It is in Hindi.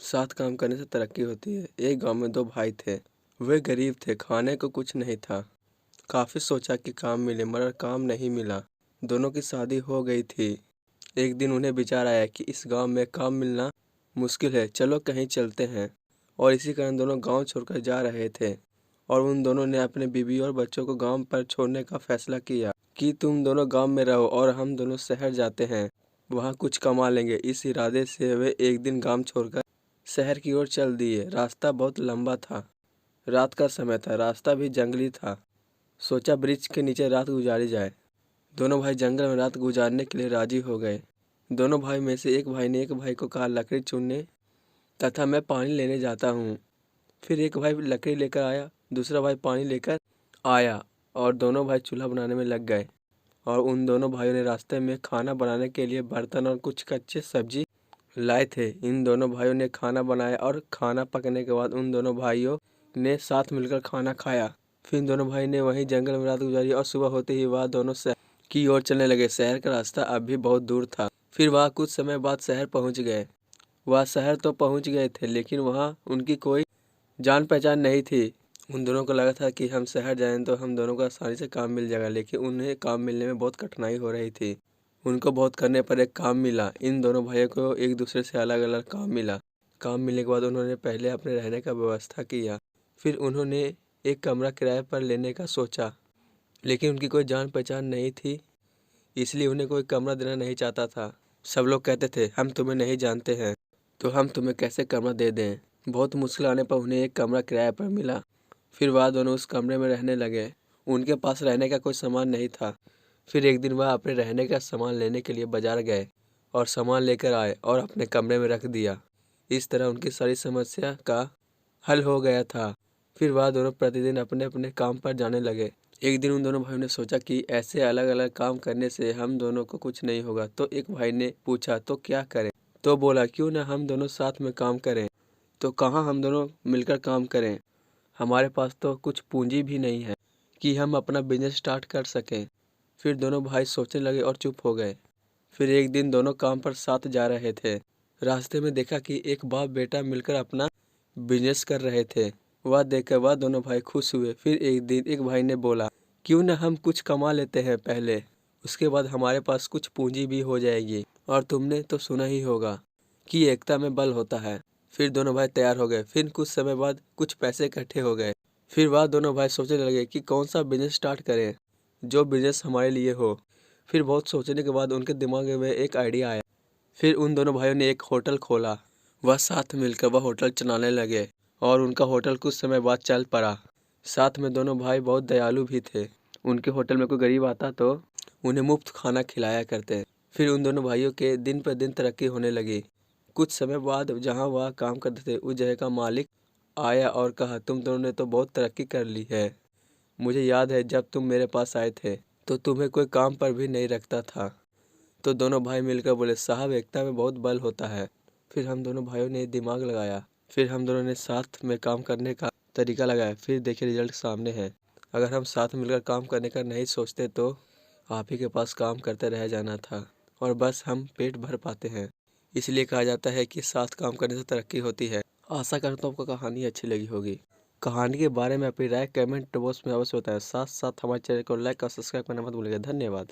साथ काम करने से तरक्की होती है। एक गांव में दो भाई थे। वे गरीब थे, खाने को कुछ नहीं था। काफ़ी सोचा कि काम मिले मगर काम नहीं मिला। दोनों की शादी हो गई थी। एक दिन उन्हें विचार आया कि इस गांव में काम मिलना मुश्किल है, चलो कहीं चलते हैं। और इसी कारण दोनों गांव छोड़कर जा रहे थे। और उन दोनों ने अपने बीवी और बच्चों को गांव पर छोड़ने का फैसला किया कि तुम दोनों गांव में रहो और हम दोनों शहर जाते हैं, वहां कुछ कमा लेंगे। इस इरादे से वे एक दिन गांव छोड़कर शहर की ओर चल दिए। रास्ता बहुत लंबा था। रात का समय था, रास्ता भी जंगली था। सोचा वृक्ष के नीचे रात गुजारी जाए। दोनों भाई जंगल में रात गुजारने के लिए राजी हो गए। दोनों भाई में से एक भाई ने एक भाई को कहा लकड़ी चुनने तथा मैं पानी लेने जाता हूँ। फिर एक भाई लकड़ी लेकर आया, दूसरा भाई पानी लेकर आया और दोनों भाई चूल्हा बनाने में लग गए। और उन दोनों भाइयों ने रास्ते में खाना बनाने के लिए बर्तन और कुछ कच्चे सब्जी लाए थे। इन दोनों भाइयों ने खाना बनाया और खाना पकने के बाद उन दोनों भाइयों ने साथ मिलकर खाना खाया। फिर इन दोनों भाई ने वहीं जंगल में रात गुजारी और सुबह होते ही वह दोनों शहर की ओर चलने लगे। शहर का रास्ता अब भी बहुत दूर था। फिर वह कुछ समय बाद शहर पहुंच गए। वह शहर तो पहुंच गए थे लेकिन वहां उनकी कोई जान पहचान नहीं थी। उन दोनों को लगा था कि हम शहर जाएं तो हम दोनों को आसानी से काम मिल जाएगा, लेकिन उन्हें काम मिलने में बहुत कठिनाई हो रही थी। उनको बहुत करने पर एक काम मिला। इन दोनों भाइयों को एक दूसरे से अलग अलग काम मिला। काम मिलने के बाद उन्होंने पहले अपने रहने का व्यवस्था किया। फिर उन्होंने एक कमरा किराए पर लेने का सोचा, लेकिन उनकी कोई जान पहचान नहीं थी, इसलिए उन्हें कोई कमरा देना नहीं चाहता था। सब लोग कहते थे हम तुम्हें नहीं जानते हैं तो हम तुम्हें कैसे कमरा दे दें। बहुत मुश्किल आने पर उन्हें एक कमरा किराए पर मिला। फिर वह दोनों उस कमरे में रहने लगे। उनके पास रहने का कोई सामान नहीं था। फिर एक दिन वह अपने रहने का सामान लेने के लिए बाजार गए और सामान लेकर आए और अपने कमरे में रख दिया। इस तरह उनकी सारी समस्या का हल हो गया था। फिर वह दोनों प्रतिदिन अपने अपने काम पर जाने लगे। एक दिन उन दोनों भाइयों ने सोचा कि ऐसे अलग अलग काम करने से हम दोनों को कुछ नहीं होगा। तो एक भाई ने पूछा तो क्या करें? तो बोला क्यों ना हम दोनों साथ में काम करें। तो कहाँ हम दोनों मिलकर काम करें? हमारे पास तो कुछ पूंजी भी नहीं है कि हम अपना बिजनेस स्टार्ट कर सकें। फिर दोनों भाई सोचने लगे और चुप हो गए। फिर एक दिन दोनों काम पर साथ जा रहे थे। रास्ते में देखा कि एक बाप बेटा मिलकर अपना बिजनेस कर रहे थे। वह देखकर वह दोनों भाई खुश हुए। फिर एक दिन एक भाई ने बोला क्यों न हम कुछ कमा लेते हैं पहले, उसके बाद हमारे पास कुछ पूंजी भी हो जाएगी। और तुमने तो सुना ही होगा कि एकता में बल होता है। फिर दोनों भाई तैयार हो गए। फिर कुछ समय बाद कुछ पैसे इकट्ठे हो गए। फिर वह दोनों भाई सोचने लगे कि कौन सा बिजनेस स्टार्ट करें जो बिजनेस हमारे लिए हो। फिर बहुत सोचने के बाद उनके दिमाग में एक आइडिया आया। फिर उन दोनों भाइयों ने एक होटल खोला। वह साथ मिलकर वह होटल चलाने लगे और उनका होटल कुछ समय बाद चल पड़ा। साथ में दोनों भाई बहुत दयालु भी थे। उनके होटल में कोई गरीब आता तो उन्हें मुफ्त खाना खिलाया करते। फिर उन दोनों भाइयों के दिन पर दिन तरक्की होने लगी। कुछ समय बाद जहाँ वह काम करते थे उस जगह का मालिक आया और कहा तुम दोनों ने तो बहुत तरक्की कर ली है। मुझे याद है जब तुम मेरे पास आए थे तो तुम्हें कोई काम पर भी नहीं रखता था। तो दोनों भाई मिलकर बोले साहब एकता में बहुत बल होता है। फिर हम दोनों भाइयों ने दिमाग लगाया। फिर हम दोनों ने साथ में काम करने का तरीका लगाया। फिर देखिए रिजल्ट सामने है। अगर हम साथ मिलकर काम करने का नहीं सोचते तो आप ही के पास काम करते रह जाना था और बस हम पेट भर पाते हैं। इसलिए कहा जाता है कि साथ काम करने से तरक्की होती है। आशा करता हूँ आपको कहानी अच्छी लगी होगी। कहानी के बारे में अपनी राय कमेंट बॉक्स में अवश्य बताएं। साथ साथ हमारे चैनल को लाइक और सब्सक्राइब करना मत भूलिएगा। धन्यवाद।